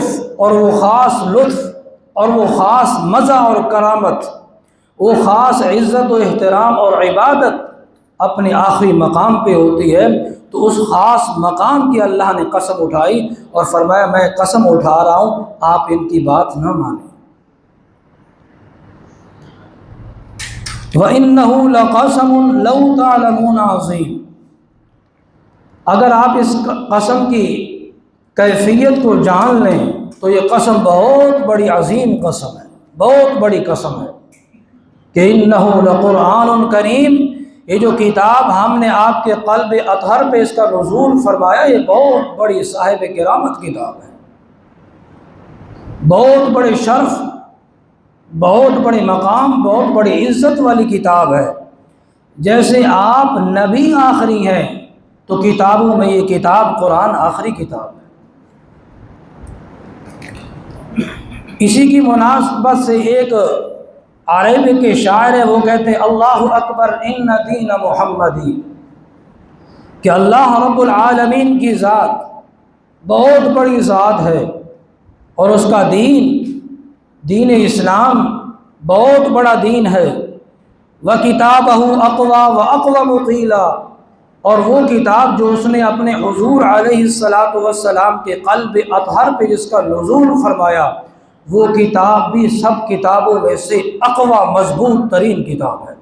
لطف اور وہ خاص لطف اور وہ خاص مزہ اور کرامت، وہ خاص عزت و احترام اور عبادت اپنے آخری مقام پہ ہوتی ہے، تو اس خاص مقام کی اللہ نے قسم اٹھائی اور فرمایا میں قسم اٹھا رہا ہوں آپ ان کی بات نہ مانیں۔ وَإِنَّهُ لَقَسَمٌ لَوْ تَعْلَمُونَ عَظِيمٌ، اگر آپ اس قسم کی کیفیت کو جان لیں تو یہ قسم بہت بڑی عظیم قسم ہے، بہت بڑی قسم ہے کہ انہ لقرآن کریم، یہ جو کتاب ہم نے آپ کے قلب اطہر پہ اس کا نزول فرمایا، یہ بہت بڑی صاحب کرامت کتاب ہے، بہت بڑے شرف، بہت بڑے مقام، بہت بڑی عزت والی کتاب ہے۔ جیسے آپ نبی آخری ہیں تو کتابوں میں یہ کتاب قرآن آخری کتاب ہے۔ اسی کی مناسبت سے ایک عربی کے شاعر ہے، وہ کہتے ہیں اللہ اکبر ان دین محمدی، کہ اللہ رب العالمین کی ذات بہت بڑی ذات ہے اور اس کا دین اسلام بہت بڑا دین ہے۔ وَكِتَابَهُ أَقْوَى وَأَقْوَمُ قِيلًا، اور وہ کتاب جو اس نے اپنے حضور علیہ السلام کے قلب اطہر پہ جس کا نزول فرمایا، وہ کتاب بھی سب کتابوں میں سے اقوی مضبوط ترین کتاب ہے۔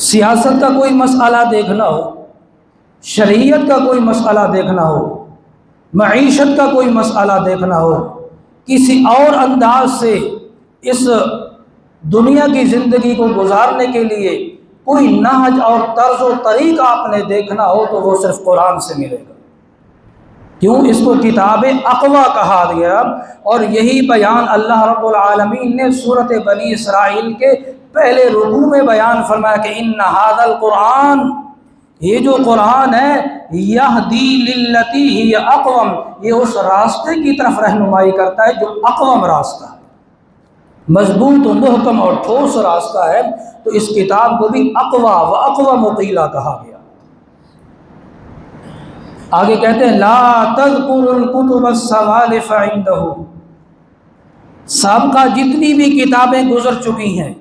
سیاست کا کوئی مسئلہ دیکھنا ہو، شریعت کا کوئی مسئلہ دیکھنا ہو، معیشت کا کوئی مسئلہ دیکھنا ہو، کسی اور انداز سے اس دنیا کی زندگی کو گزارنے کے لیے کوئی نہج اور طرز و طریق آپ نے دیکھنا ہو تو وہ صرف قرآن سے ملے گا۔ کیوں؟ اس کو کتاب اقوی کہا گیا، اور یہی بیان اللہ رب العالمین نے سورۃ بنی اسرائیل کے پہلے رکوع میں بیان فرمایا کہ ان ھذا القرآن، یہ جو قرآن ہے، یہدی للتی ہی اقوم، یہ اس راستے کی طرف رہنمائی کرتا ہے جو اقوم راستہ ہے، مضبوط و محکم اور ٹھوس راستہ ہے، تو اس کتاب کو بھی اقوی و اقوم قیلا کہا گیا۔ آگے کہتے ہیں لا تذکر الکتب السوالف عنده، سابقہ جتنی بھی کتابیں گزر چکی ہیں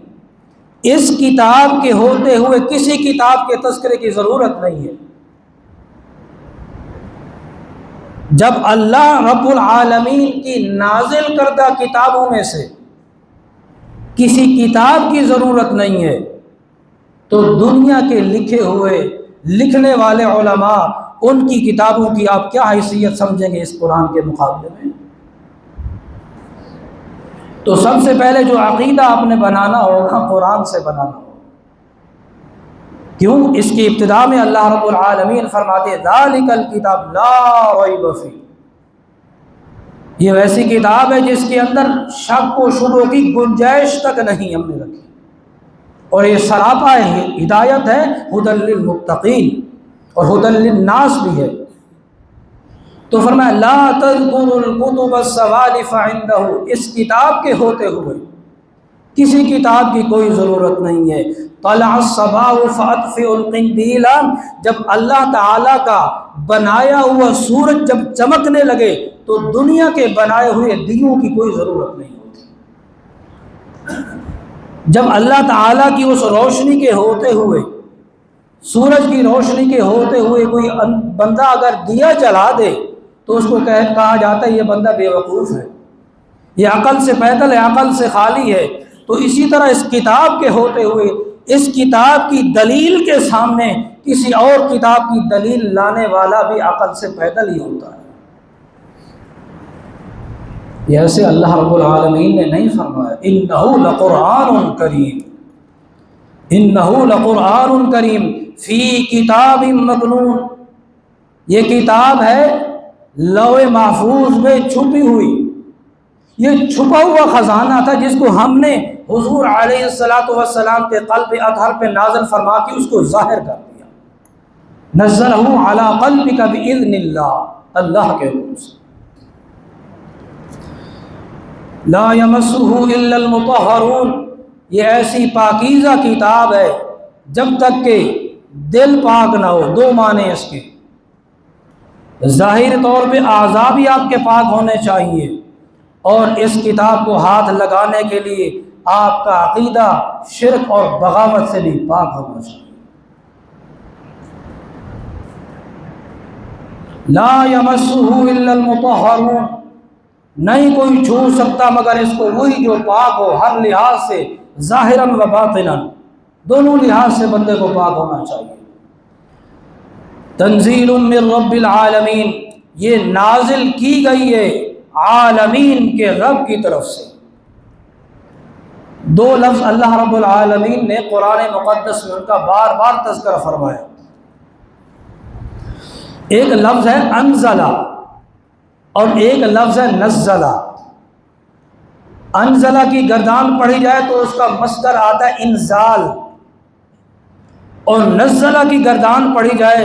اس کتاب کے ہوتے ہوئے کسی کتاب کے تذکرے کی ضرورت نہیں ہے۔ جب اللہ رب العالمین کی نازل کردہ کتابوں میں سے کسی کتاب کی ضرورت نہیں ہے تو دنیا کے لکھے ہوئے لکھنے والے علماء ان کی کتابوں کی آپ کیا حیثیت سمجھیں گے اس قرآن کے مقابلے میں؟ تو سب سے پہلے جو عقیدہ آپ نے بنانا ہوگا قرآن سے بنانا ہوگا۔ کیوں؟ اس کی ابتدا میں اللہ رب العالمین فرماتے ہیں ذالک الکتاب لا ریب فیہ، یہ ویسی کتاب ہے جس کے اندر شک و شبہ کی گنجائش تک نہیں ہم نے رکھی، اور یہ سراپا ہدایت ہے، ھدی للمتقین اور ھدی للناس بھی ہے۔ تو فرمایا لا تذکر الکتب السوالف عنده، اس کتاب کے ہوتے ہوئے کسی کتاب کی کوئی ضرورت نہیں ہے۔ طلع الصباح فاطفئ القندیل، جب اللہ تعالیٰ کا بنایا ہوا سورج جب چمکنے لگے تو دنیا کے بنائے ہوئے دیوں کی کوئی ضرورت نہیں ہوتی۔ جب اللہ تعالیٰ کی اس روشنی کے ہوتے ہوئے، سورج کی روشنی کے ہوتے ہوئے کوئی بندہ اگر دیا جلا دے تو اس کو کہا جاتا ہے یہ بندہ بے وقوف ہے، یہ عقل سے پیدل ہے، عقل سے خالی ہے۔ تو اسی طرح اس کتاب کے ہوتے ہوئے اس کتاب کی دلیل کے سامنے کسی اور کتاب کی دلیل لانے والا بھی عقل سے پیدل ہی ہوتا ہے۔ ایسے اللہ رب العالمین نے نہیں فرمایا انہ لقرآن کریم، انہ لقرآن کریم فی کتاب مکنون، یہ کتاب ہے لوح محفوظ میں چھپی ہوئی، یہ چھپا ہوا خزانہ تھا جس کو ہم نے حضور علیہ السلام کے قلب اطہر پہ نازل فرما کے اس کو ظاہر کر دیا۔ نزلہ علی قلبک بإذن اللہ، اللہ کے حکم سے۔ لا یمسہ الا المطہرون، یہ ایسی پاکیزہ کتاب ہے جب تک کہ دل پاک نہ ہو، دو معنی اس کے، ظاہر طور پہ اعضاء بھی آپ کے پاک ہونے چاہیے، اور اس کتاب کو ہاتھ لگانے کے لیے آپ کا عقیدہ شرک اور بغاوت سے بھی پاک ہونا چاہیے۔ لا یمسہ الا المطہرون، نہیں کوئی چھو سکتا مگر اس کو وہی جو پاک ہو ہر لحاظ سے، ظاہراً و باطناً، دونوں لحاظ سے بندے کو پاک ہونا چاہیے۔ تنزیل من رب العالمین، یہ نازل کی گئی ہے عالمین کے رب کی طرف سے۔ دو لفظ اللہ رب العالمین نے قرآن مقدس میں ان کا بار بار تذکرہ فرمایا۔ ایک لفظ ہے انزلہ اور ایک لفظ ہے نزلہ۔ انزلہ کی گردان پڑھی جائے تو اس کا مصدر آتا ہے انزال، اور نزلہ کی گردان پڑھی جائے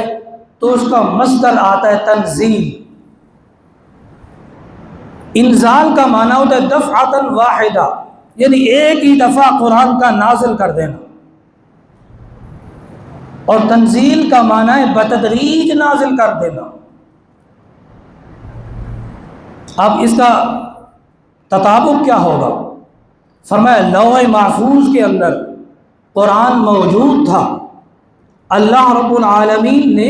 تو اس کا مصدر آتا ہے تنزیل۔ انزال کا معنی ہوتا ہے دفعۃ واحدہ، یعنی ایک ہی دفعہ قرآن کا نازل کر دینا، اور تنزیل کا معنی ہے بتدریج نازل کر دینا۔ اب اس کا تطابق کیا ہوگا؟ فرمایا لوح محفوظ کے اندر قرآن موجود تھا، اللہ رب العالمین نے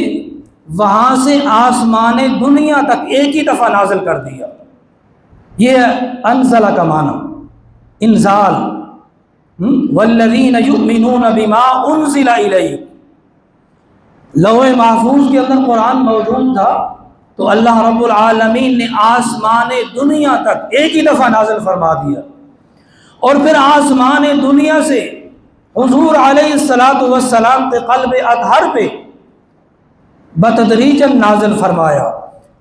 وہاں سے آسمان دنیا تک ایک ہی دفعہ نازل کر دیا۔ یہ انزلہ کا معنی انزال۔ والذین یؤمنون بما انزل الیک، لوح محفوظ کے اندر قرآن موجود تھا تو اللہ رب العالمین نے آسمان دنیا تک ایک ہی دفعہ نازل فرما دیا، اور پھر آسمان دنیا سے حضور علیہ السلام کے قلب اطہر پہ بتدریج نازل فرمایا،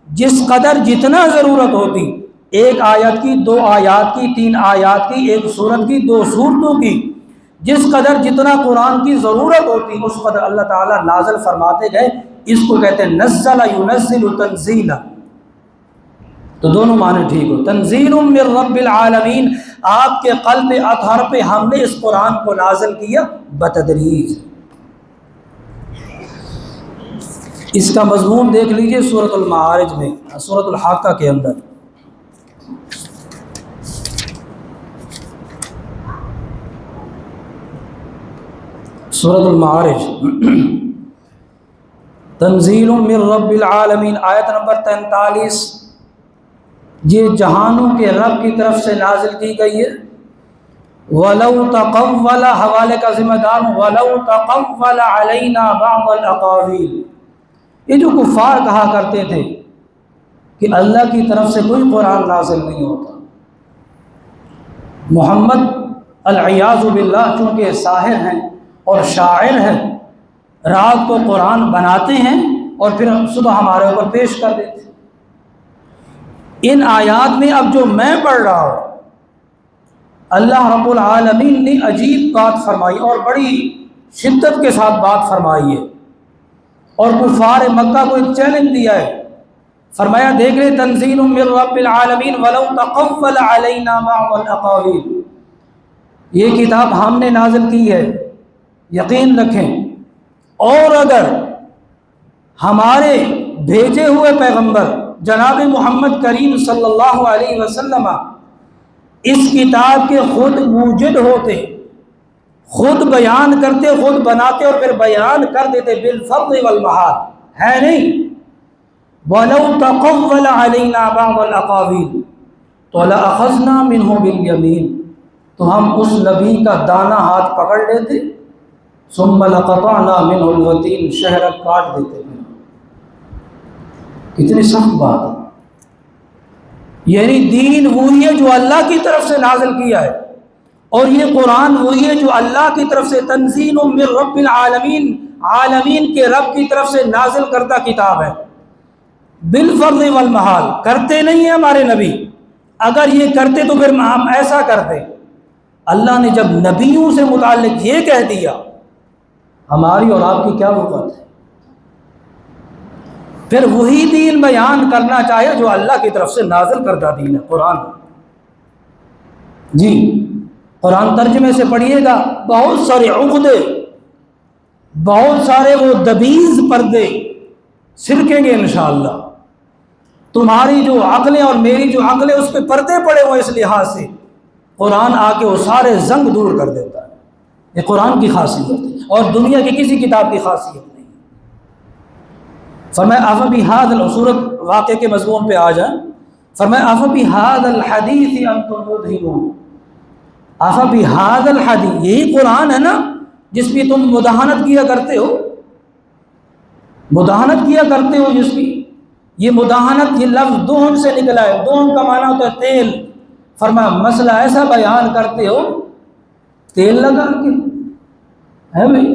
جس قدر جتنا ضرورت ہوتی، ایک آیت کی، دو آیات کی، تین آیات کی، ایک سورت کی، دو سورتوں کی، جس قدر جتنا قرآن کی ضرورت ہوتی اس قدر اللہ تعالیٰ نازل فرماتے گئے۔ اس کو کہتے ہیں نزل ینزل تنزیلا۔ تو دونوں معنی ٹھیک ہو، تنزیل من رب العالمین، آپ کے قلب اطہر پہ ہم نے اس قرآن کو نازل کیا بتدریج۔ اس کا مضمون دیکھ لیجئے سورۃ المعارج میں، سورۃ الحاقہ کے اندر۔ سورۃ المعارج تنزیل من رب العالمین، آیت نمبر 43، یہ جہانوں کے رب کی طرف سے نازل کی گئی ہے۔ وَلَوْ تَقَوَّلَ، حوالے کا ذمہ دار وَلَوْ تَقَوَّلَ عَلَيْنَا بَعْضَ الْأَقَاوِيلِ، یہ جو کفار کہا کرتے تھے کہ اللہ کی طرف سے کوئی قرآن نازل نہیں ہوتا، محمد العیاذ باللہ چونکہ ساحر ہیں اور شاعر ہیں، رات کو قرآن بناتے ہیں اور پھر صبح ہمارے اوپر پیش کر دیتے۔ ان آیات میں اب جو میں پڑھ رہا ہوں، اللہ رب العالمین نے عجیب بات فرمائی اور بڑی شدت کے ساتھ بات فرمائی ہے، اور کفار مکہ کو ایک چیلنج دیا ہے۔ فرمایا دیکھ لیں، تنزیل من رب العالمین ولو تقول علینا بعض الاقاویل، یہ کتاب ہم نے نازل کی ہے، یقین رکھیں، اور اگر ہمارے بھیجے ہوئے پیغمبر جناب محمد کریم صلی اللہ علیہ وسلم اس کتاب کے خود موجد ہوتے، خود بیان کرتے، خود بناتے اور پھر بیان کر دیتے بالفضل والمحال، ہے نہیں، وَلَوْ تَقَوَّلَ عَلَيْنَا بَعْضَ الْأَقَاوِيلِ تو لَأَخَذْنَا مِنْهُ بِالْيَمِينِ، تو ہم اس نبی کا دانہ ہاتھ پکڑ لیتے، ثُمَّ لَقَطَعْنَا مِنْهُ الْوَتِينَ، شہرک کاٹ دیتے۔ کتنی سخت بات ہے، یعنی دین وہی ہے جو اللہ کی طرف سے نازل کیا ہے، اور یہ قرآن وہی ہے جو اللہ کی طرف سے تنزیل من رب العالمین، عالمین کے رب کی طرف سے نازل کردہ کتاب ہے، بالفرض والمحال۔ کرتے نہیں ہیں ہمارے نبی، اگر یہ کرتے تو پھر ہم ایسا کرتے۔ اللہ نے جب نبیوں سے متعلق یہ کہہ دیا، ہماری اور آپ کی کیا وقت ہے؟ پھر وہی دین بیان کرنا چاہیے جو اللہ کی طرف سے نازل کردہ دین ہے، قرآن۔ جی قرآن ترجمے سے پڑھیے گا، بہت سارے عقدے، بہت سارے وہ دبیز پردے سرکیں گے انشاءاللہ۔ تمہاری جو عقلیں اور میری جو عقلیں اس پہ پردے پڑے ہوئے، اس لحاظ سے قرآن آ کے وہ سارے زنگ دور کر دیتا ہے۔ یہ قرآن کی خاصیت ہے اور دنیا کی کسی کتاب کی خاصیت نہیں۔ فرمایا افبہذا، سورۃ واقعہ کے مضمون پہ آ جائیں، فرمایا افبہذا الحدیث انتم مدہنون، افبہذا الحدیث، یہی قرآن ہے نا جس کی تم مداہنت کیا کرتے ہو، مداہنت کیا کرتے ہو جس کی، یہ مداہنت، یہ لفظ دہن سے نکلا ہے، دہن کا معنی ہوتا ہے تیل۔ فرمایا مسئلہ ایسا بیان کرتے ہو تیل لگا کے، ہے بھائی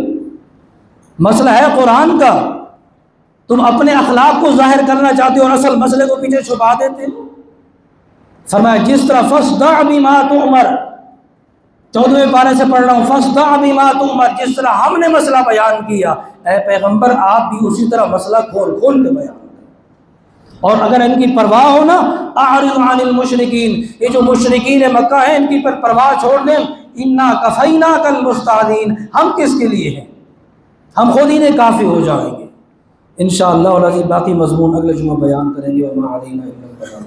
مسئلہ ہے قرآن کا، تم اپنے اخلاق کو ظاہر کرنا چاہتے ہو اور اصل مسئلے کو پیچھے چھپا دیتے ہو۔ فرمایا جس طرح فاصدع بما تؤمر، 14ویں پارے سے پڑھ رہا ہوں، فاصدع بما تؤمر، جس طرح ہم نے مسئلہ بیان کیا، اے پیغمبر آپ بھی اسی طرح مسئلہ کھول کھول کے بیان کریں۔ اور اگر ان کی پرواہ ہو نا، اعرض عن المشرکین، یہ جو مشرکین مکہ ہیں ان کی پر پرواہ چھوڑ دیں، انا کفیناک المستہزئین، ہم کس کے لیے ہیں، ہم خود ہی کافی ہو جائیں گے۔ انشاءاللہ العزیز باقی مضمون اگلے جمعہ بیان کریں گے۔ وما علینا الا البلاغ۔